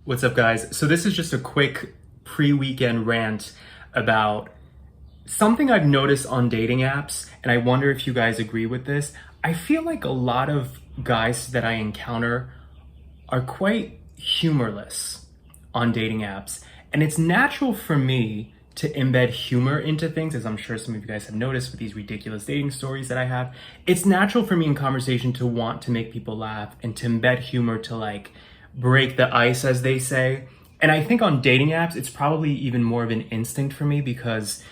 What's up, guys? So this is just a quick pre-weekend rant about something I've noticed on dating apps, and I wonder if you guys agree with this. I feel like a lot of guys that I encounter are quite humorless on dating apps, and it's natural for me to embed humor into things, as I'm sure some of you guys have noticed with these ridiculous dating stories that I have. It's natural for me in conversation to want to make people laugh and to embed humor to break the ice, as they say. And I think on dating apps, it's probably even more of an instinct for me because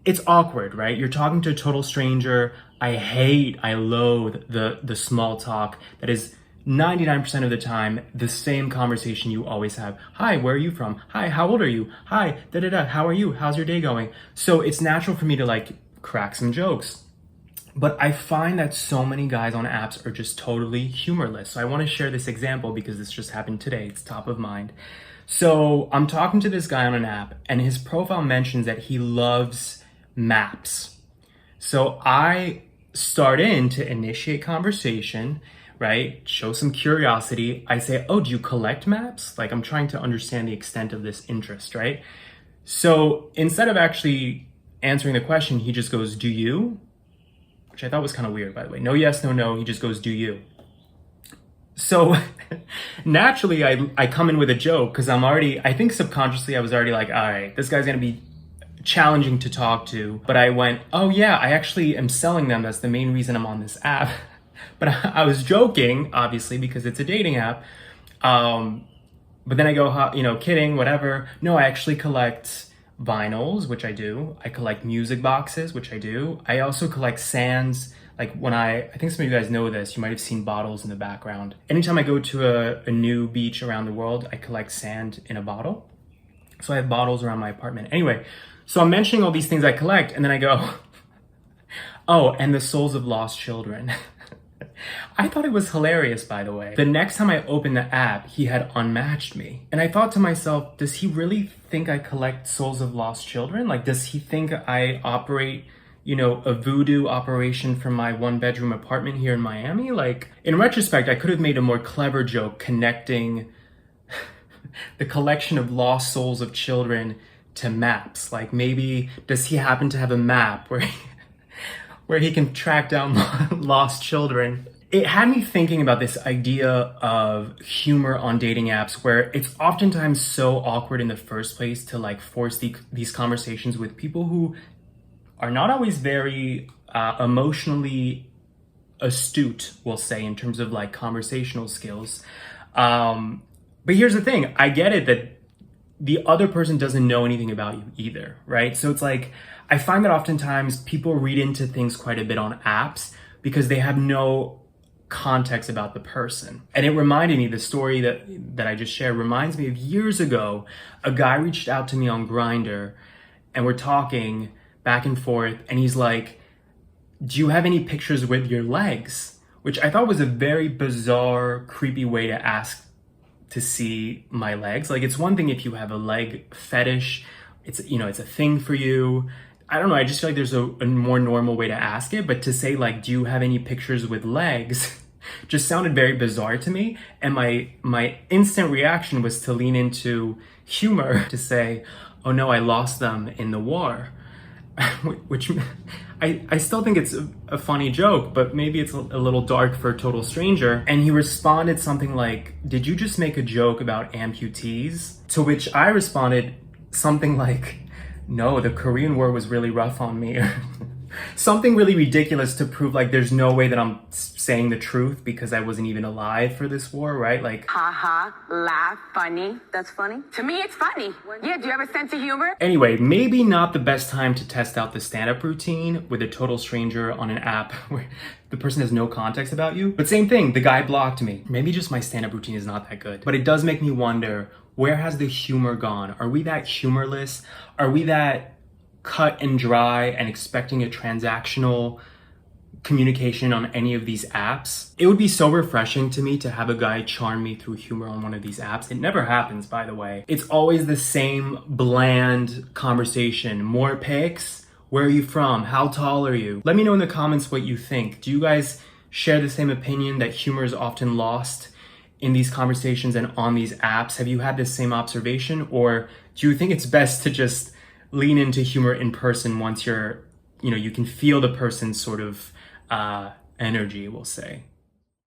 it's awkward, right? You're talking to a total stranger. I loathe the small talk that is 99% of the time the same conversation you always have. Hi, where are you from? Hi, how old are you? Hi, da da da, how are you? How's your day going? So it's natural for me to crack some jokes. But I find that so many guys on apps are just totally humorless. So I want to share this example because this just happened today. It's top of mind. So I'm talking to this guy on an app, and his profile mentions that he loves maps. So I start in to initiate conversation, right? Show some curiosity. I say, oh, do you collect maps? Like, I'm trying to understand the extent of this interest, right? So instead of actually answering the question, he just goes, do you? Which I thought was kind of weird, by the way. No yes, no no. He just goes, do you? So naturally, I come in with a joke because I think subconsciously I was already like, all right, this guy's going to be challenging to talk to. But I went, oh yeah, I actually am selling them. That's the main reason I'm on this app. But I was joking, obviously, because it's a dating app. But then I go, kidding, whatever. No, I actually collect vinyls, which I do. I collect music boxes, which I do. I also collect sands. Like I think some of you guys know this, you might have seen bottles in the background. Anytime I go to a new beach around the world, I collect sand in a bottle. So I have bottles around my apartment. Anyway, so I'm mentioning all these things I collect, and then I go, oh, and the souls of lost children. I thought it was hilarious, by the way. The next time I opened the app, he had unmatched me. And I thought to myself, does he really think I collect souls of lost children? Like, does he think I operate, a voodoo operation from my one-bedroom apartment here in Miami? Like, in retrospect, I could have made a more clever joke connecting the collection of lost souls of children to maps. Like, maybe, does he happen to have a map where he can track down lost children? It had me thinking about this idea of humor on dating apps where it's oftentimes so awkward in the first place to force these conversations with people who are not always very emotionally astute, we'll say, in terms of conversational skills. But here's the thing, I get it that the other person doesn't know anything about you either, right? So it's I find that oftentimes people read into things quite a bit on apps because they have no context about the person. And it reminded me, the story that I just shared reminds me of years ago, a guy reached out to me on grindr, and we're talking back and forth, and he's like, do you have any pictures with your legs? Which I thought was a very bizarre, creepy way to ask to see my legs. Like, it's one thing if you have a leg fetish, it's a thing for you. I don't know, I just feel like there's a more normal way to ask it, but to say do you have any pictures with legs just sounded very bizarre to me. And my instant reaction was to lean into humor, to say, oh no, I lost them in the war. Which I still think it's a funny joke, but maybe it's a little dark for a total stranger. And he responded something like, did you just make a joke about amputees? To which I responded something like, no, the Korean War was really rough on me. Something really ridiculous to prove there's no way that I'm saying the truth because I wasn't even alive for this war, right? Haha, laugh, funny. That's funny. To me, it's funny. Yeah, do you have a sense of humor? Anyway, maybe not the best time to test out the stand-up routine with a total stranger on an app where the person has no context about you. But same thing, the guy blocked me. Maybe just my stand-up routine is not that good. But it does make me wonder, where has the humor gone? Are we that humorless? Are we that cut and dry and expecting a transactional communication on any of these apps? It would be so refreshing to me to have a guy charm me through humor on one of these apps. It never happens, by the way. It's always the same bland conversation. More pics? Where are you from? How tall are you? Let me know in the comments what you think. Do you guys share the same opinion that humor is often lost in these conversations and on these apps? Have you had this same observation, or do you think it's best to just lean into humor in person once you can feel the person's sort of energy, we'll say?